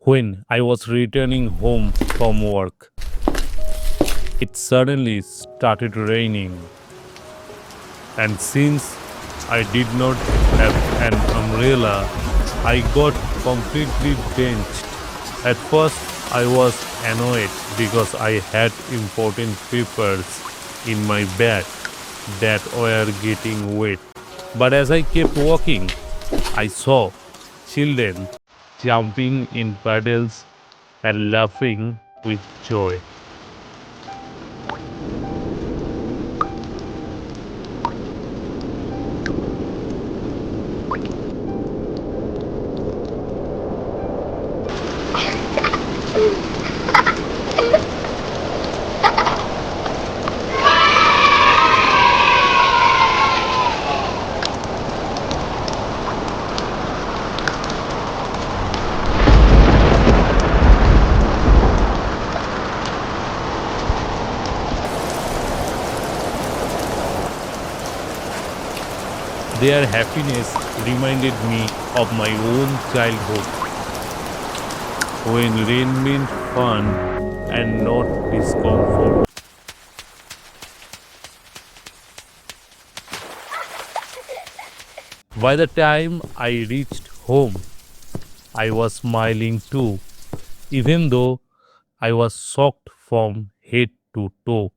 When I was returning home from work, it suddenly started raining, and since I did not have an umbrella, I got completely drenched. At first, I was annoyed because I had important papers in my bag that were getting wet. But as I kept walking, I saw children jumping in puddles and laughing with joy. Their happiness reminded me of my own childhood when rain meant fun and not discomfort. By the time I reached home, I was smiling too, even though I was soaked from head to toe.